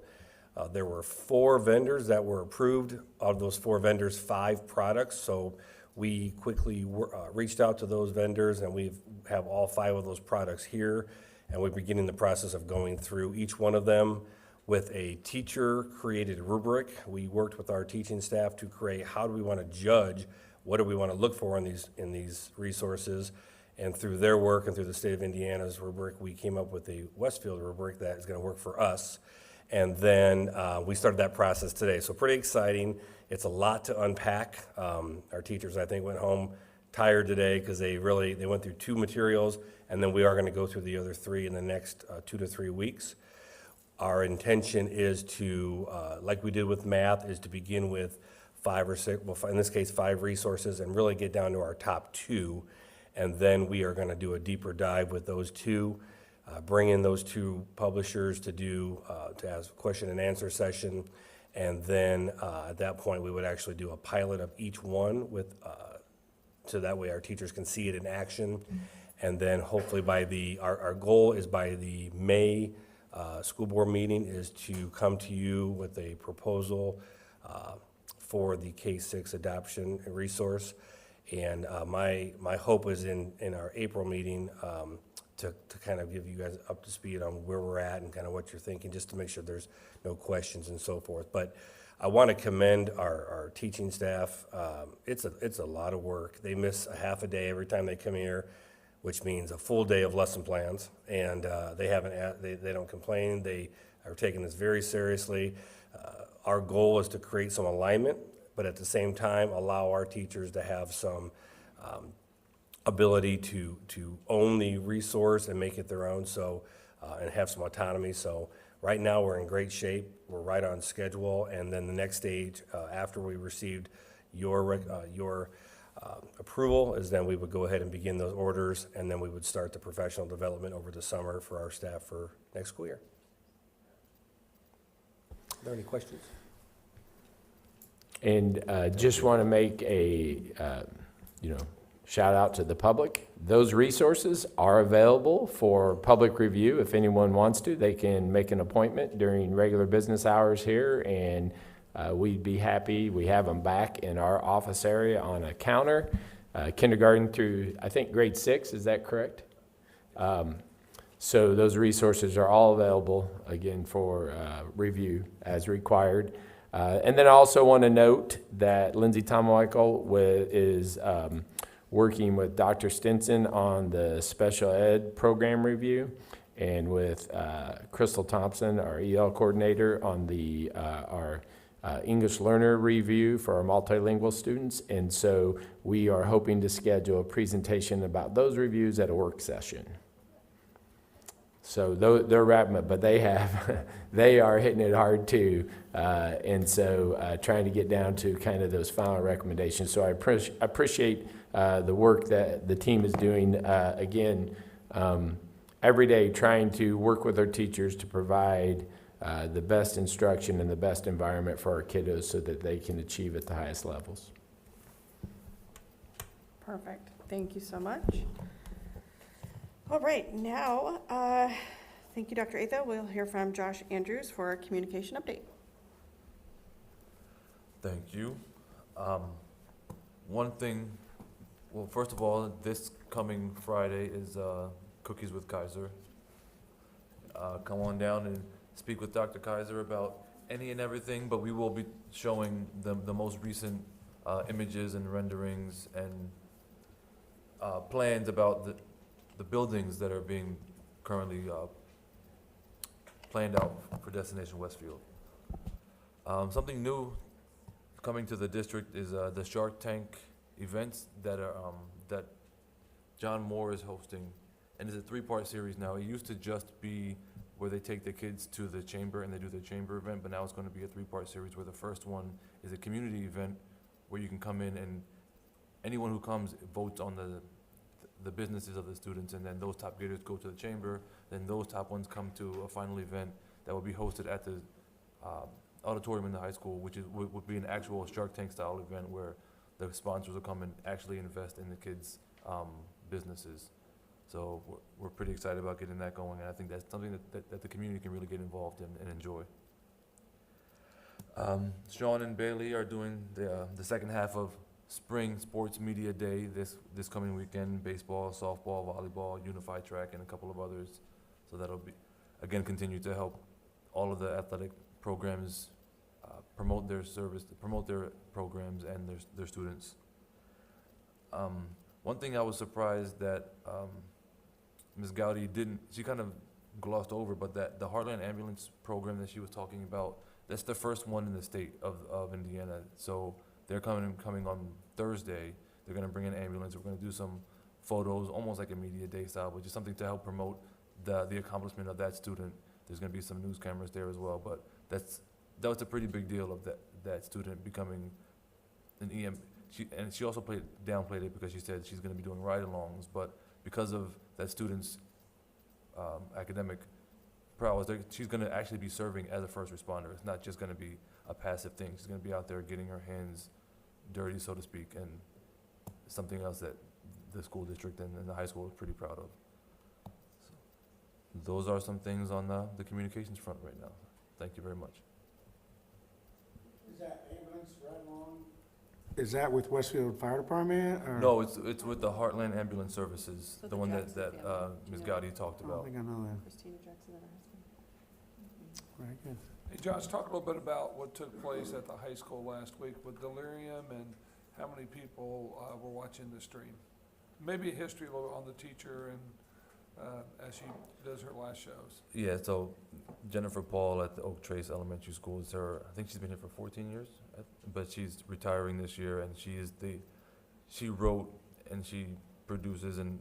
Speaker 11: There were 4 vendors that were approved. Out of those 4 vendors, 5 products. So we quickly reached out to those vendors, and we have all 5 of those products here. And we're beginning the process of going through each one of them with a teacher-created rubric. We worked with our teaching staff to create, how do we want to judge, what do we want to look for in these resources. And through their work and through the state of Indiana's rubric, we came up with a Westfield rubric that is going to work for us. And then we started that process today. So pretty exciting. It's a lot to unpack. Our teachers, I think, went home tired today because they went through 2 materials, and then we are going to go through the other 3 in the next 2 to 3 weeks. Our intention is to, like we did with math, is to begin with 5 or 6, well, in this case, 5 resources, and really get down to our top 2. And then we are going to do a deeper dive with those 2. Bring in those 2 publishers to ask a question and answer session, and then at that point we would actually do a pilot of each one so that way our teachers can see it in action, and then hopefully our goal is by the May school board meeting is to come to you with a proposal for the K-6 adoption resource, and my hope is in our April meeting to kind of give you guys up to speed on where we're at and kind of what you're thinking, just to make sure there's no questions and so forth. But I want to commend our teaching staff. It's a lot of work. They miss a half a day every time they come here, which means a full day of lesson plans, and they don't complain. They are taking this very seriously. Our goal is to create some alignment, but at the same time allow our teachers to have some ability to own the resource and make it their own, so and have some autonomy. So right now we're in great shape. We're right on schedule, and then the next stage after we received your approval is then we would go ahead and begin those orders, and then we would start the professional development over the summer for our staff for next school year. there any questions?
Speaker 10: And just want to make a, shout out to the public. Those resources are available for public review. If anyone wants to, they can make an appointment during regular business hours here, and we'd be happy. We have them back in our office area on a counter, kindergarten through, I think, grade 6. Is that correct? So those resources are all available, again, for review as required. And then I also want to note that Lindsay Tomichael is working with Dr. Stinson on the special ed program review, and with Crystal Thompson, our EL coordinator, on the our English learner review for our multilingual students. And so we are hoping to schedule a presentation about those reviews at a work session. So they're wrapping up, but they are hitting it hard too. And so trying to get down to kind of those final recommendations. So I appreciate the work that the team is doing, again, every day, trying to work with our teachers to provide the best instruction and the best environment for our kiddos so that they can achieve at the highest levels.
Speaker 1: Perfect. Thank you so much. All right, now, thank you, Dr. Atha. We'll hear from Josh Andrews for a communication update.
Speaker 12: Thank you. One thing, well, first of all, this coming Friday is Cookies with Kaiser. Come on down and speak with Dr. Kaiser about any and everything, but we will be showing the most recent images and renderings and plans about the buildings that are being currently planned out for Destination Westfield. Something new coming to the district is the Shark Tank events that John Moore is hosting, and it's a 3-part series now. It used to just be where they take the kids to the chamber and they do the chamber event, but now it's going to be a 3-part series where the first one is a community event where you can come in and anyone who comes votes on the businesses of the students, and then those top graders go to the chamber, then those top ones come to a final event that will be hosted at the auditorium in the high school, which would be an actual Shark Tank style event where the sponsors will come and actually invest in the kids' businesses. So we're pretty excited about getting that going, and I think that's something that the community can really get involved in and enjoy. Sean and Bailey are doing the second half of Spring Sports Media Day this coming weekend: baseball, softball, volleyball, unified track, and a couple of others. So that'll be, again, continue to help all of the athletic programs promote their service, promote their programs and their students. One thing I was surprised that Ms. Gowdy she kind of glossed over, but that the Heartland Ambulance program that she was talking about, that's the first one in the state of Indiana. So they're coming on Thursday. They're going to bring an ambulance. We're going to do some photos, almost like a media day style, but just something to help promote the accomplishment of that student. There's going to be some news cameras there as well, but that was a pretty big deal of that student becoming an EM. She also downplayed it because she said she's going to be doing ride-alongs, but because of that student's academic prowess, she's going to actually be serving as a first responder. It's not just going to be a passive thing. She's going to be out there getting her hands dirty, so to speak, and something else that the school district and the high school is pretty proud of. So those are some things on the communications front right now. Thank you very much.
Speaker 6: Is that ambulance right along? Is that with Westfield Fire Department, or?
Speaker 12: No, it's with the Heartland Ambulance Services,
Speaker 1: So
Speaker 12: the
Speaker 1: the
Speaker 12: one
Speaker 1: Jackson
Speaker 12: that
Speaker 1: family.
Speaker 12: Ms.
Speaker 1: Do you know?
Speaker 12: Gowdy talked
Speaker 6: I don't
Speaker 12: about.
Speaker 6: think I know that.
Speaker 1: Christina Jackson and her husband.
Speaker 6: Very good.
Speaker 5: Hey, Josh, talk a little bit about what took place at the high school last week with delirium and how many people were watching the stream. Maybe a history on the teacher and as she does her last shows.
Speaker 12: Yeah, so Jennifer Paul at the Oak Trace Elementary School is I think she's been here for 14 years, but she's retiring this year, and she wrote and she produces and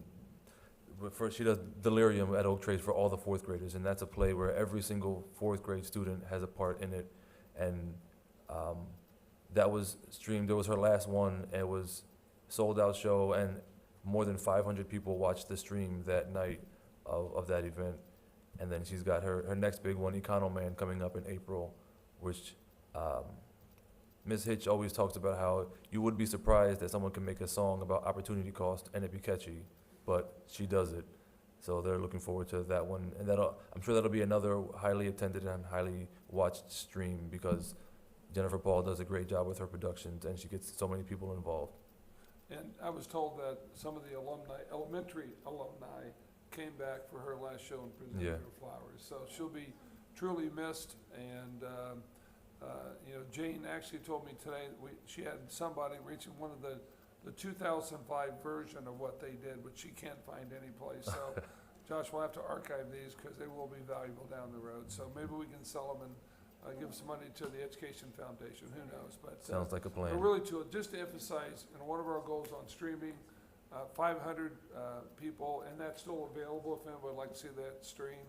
Speaker 12: she does Delirium at Oak Trace for all the 4th graders, and that's a play where every single 4th grade student has a part in it, and that was streamed. It was her last one. It was sold out show, and more than 500 people watched the stream that night of that event. And then she's got her next big one, Economan, coming up in April which Ms. Hitch always talks about how you would be surprised that someone can make a song about opportunity cost and it be catchy, but she does it. So they're looking forward to that one, and I'm sure that'll be another highly attended and highly watched stream because Jennifer Paul does a great job with her productions and she gets so many people involved.
Speaker 5: And I was told that some of the elementary alumni came back for her last show and presented
Speaker 12: Yeah.
Speaker 5: her flowers. So she'll be truly missed. And, Jane actually told me today that she had somebody reaching one of the 2005 version of what they did, but she can't find any place. So Josh, we'll have to archive these because they will be valuable down the road. So maybe we can sell them and give some money to the Education Foundation. Who knows? But
Speaker 12: Sounds like a plan.
Speaker 5: but really, just to emphasize, one of our goals on streaming, 500 people, and that's still available if anyone would like to see that stream.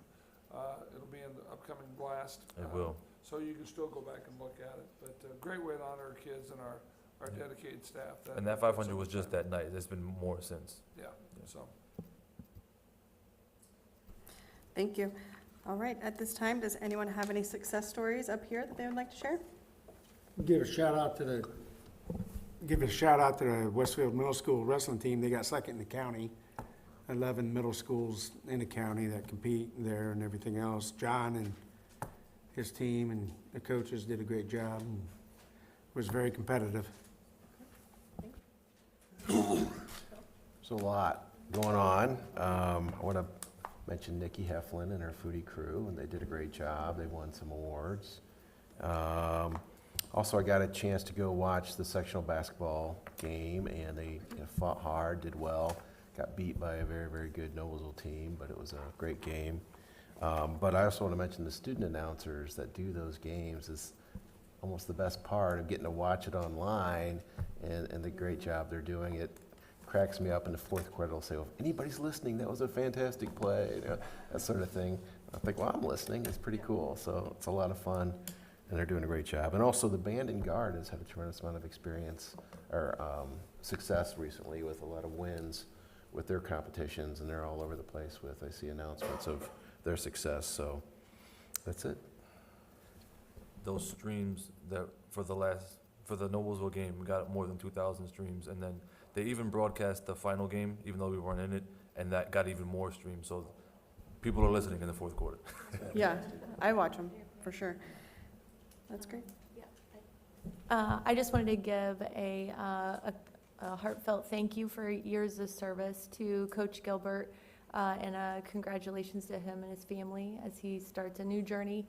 Speaker 5: It'll be in the upcoming blast.
Speaker 12: It will.
Speaker 5: So you can still go back and look at it. But great way to honor our kids and our dedicated staff.
Speaker 12: And that 500 was just that night. There's been more since.
Speaker 5: Yeah, so.
Speaker 1: Thank you. All right, at this time, does anyone have any success stories up here that they would like to share?
Speaker 6: Give a shout out to the Westfield Middle School wrestling team. They got second in the county. 11 middle schools in the county that compete there and everything else. John and his team and the coaches did a great job and was very competitive.
Speaker 7: There's a lot going on. I want to mention Nikki Heflin and her foodie crew, and they did a great job. They won some awards. Also, I got a chance to go watch the sectional basketball game, and they fought hard, did well. Got beat by a very, very good Noblesville team, but it was a great game. But I also want to mention the student announcers that do those games is almost the best part of getting to watch it online and the great job they're doing. It cracks me up in the fourth quarter. They'll say, well, if anybody's listening, that was a fantastic play, that sort of thing. I think, well, I'm listening. It's pretty cool. So it's a lot of fun, and they're doing a great job. And also the band and guard has had a tremendous amount of experience or success recently with a lot of wins with their competitions, and they're all over the place with, I see announcements of their success. So that's it.
Speaker 12: Those streams that for the Noblesville game, we got more than 2,000 streams, and then they even broadcast the final game, even though we weren't in it, and that got even more streams. So people are listening in the fourth quarter.
Speaker 1: Yeah, I watch them, for sure. That's great.
Speaker 13: I just wanted to give a heartfelt thank you for years of service to Coach Gilbert, and congratulations to him and his family as he starts a new journey.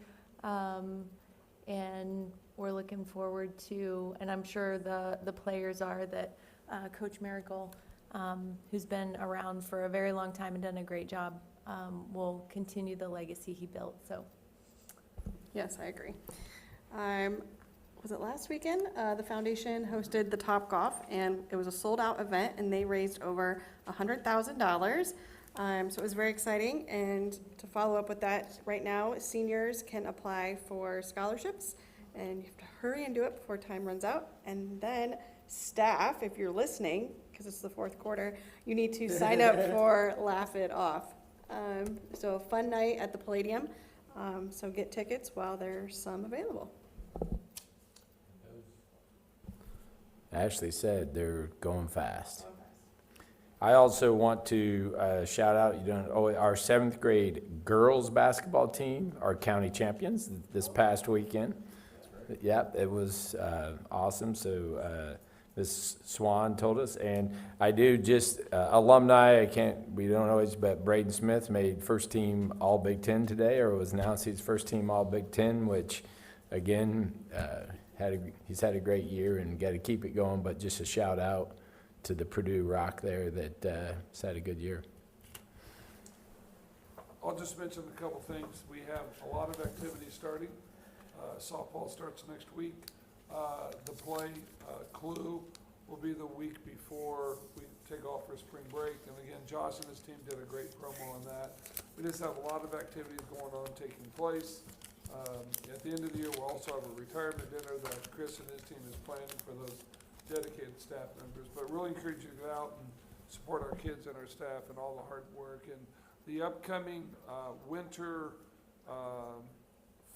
Speaker 13: And we're looking forward to, and I'm sure the players are, that Coach Miracle, who's been around for a very long time and done a great job, will continue the legacy he built. So,
Speaker 1: Yes, I agree. Was it last weekend? The foundation hosted the Topgolf, and it was a sold-out event, and they raised over $100,000. So it was very exciting. And to follow up with that, right now, seniors can apply for scholarships, and you have to hurry and do it before time runs out. And then staff, if you're listening, because it's the fourth quarter, you need to sign up for Laugh It Off. So a fun night at the Palladium. So get tickets while there's some available.
Speaker 10: Ashley said they're going fast. I also want to shout out, our 7th grade girls basketball team are county champions this past weekend. Yep, it was awesome. So Ms. Swan told us, and I do just alumni. we don't always, but Braden Smith made first team All Big Ten today, or was announced he's first team All Big Ten, which again he's had a great year and got to keep it going. But just a shout out to the Purdue Rock there that has had a good year.
Speaker 5: I'll just mention a couple things. We have a lot of activities starting. Softball starts next week. The play, Clue, will be the week before we take off for spring break. And again, Josh and his team did a great promo on that. We just have a lot of activities going on, taking place. At the end of the year, we'll also have a retirement dinner that Chris and his team is planning for those dedicated staff members. But really encourage you to get out and support our kids and our staff and all the hard work. And the upcoming winter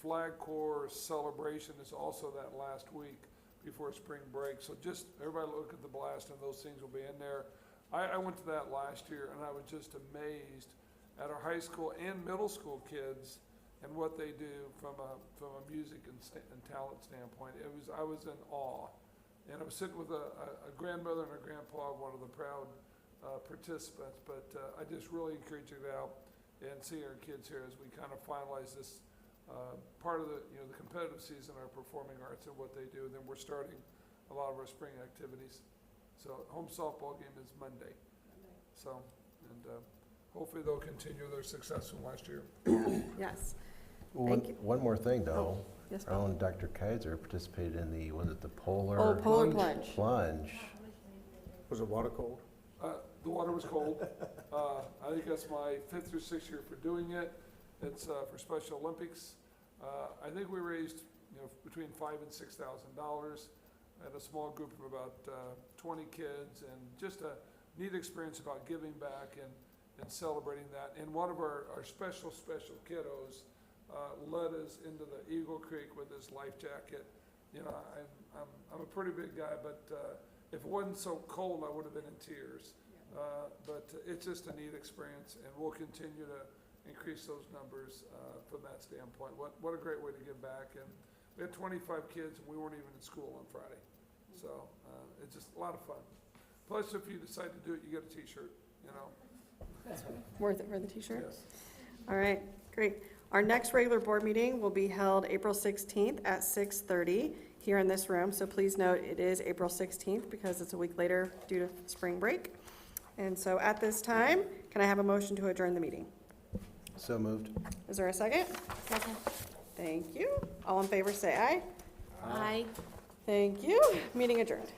Speaker 5: Flag Corps celebration is also that last week before spring break. So just, everybody look at the blast and those things will be in there. I went to that last year and I was just amazed at our high school and middle school kids and what they do from a music and talent standpoint. I was in awe. And I was sitting with a grandmother and a grandpa, one of the proud participants, but I just really encourage you to get out and see our kids here as we kind of finalize this part of the competitive season, our performing arts and what they do. And then we're starting a lot of our spring activities. So home softball game is Monday. So, and hopefully they'll continue their success from last year.
Speaker 1: Yes.
Speaker 7: One,
Speaker 1: Thank you.
Speaker 7: one more thing, though.
Speaker 1: Yes,
Speaker 7: Our own Dr. Kaiser participated in the, was it the polar?
Speaker 1: Oh, polar plunge.
Speaker 7: Plunge.
Speaker 6: Was it water cold?
Speaker 5: The water was cold. I think that's my 5th or 6th year for doing it. It's for Special Olympics. I think we raised between $5,000 and $6,000. I had a small group of about 20 kids, and just a neat experience about giving back and celebrating that. And one of our special kiddos led us into the Eagle Creek with his life jacket. I'm a pretty big guy, but if it wasn't so cold, I would have been in tears. But it's just a neat experience, and we'll continue to increase those numbers from that standpoint. What a great way to give back. And we had 25 kids, and we weren't even in school on Friday. So it's just a lot of fun. Plus, if you decide to do it, you get a T-shirt,
Speaker 1: Worth it for the t-shirt?
Speaker 5: Yes.
Speaker 1: All right, great. Our next regular board meeting will be held April 16th at 6:30 here in this room. So please note, it is April 16th because it's a week later due to spring break. And so at this time, can I have a motion to adjourn the meeting?
Speaker 7: So moved.
Speaker 1: Is there a second?
Speaker 3: Second.
Speaker 1: Thank you. All in favor, say aye.
Speaker 3: Aye.
Speaker 1: Thank you. Meeting adjourned.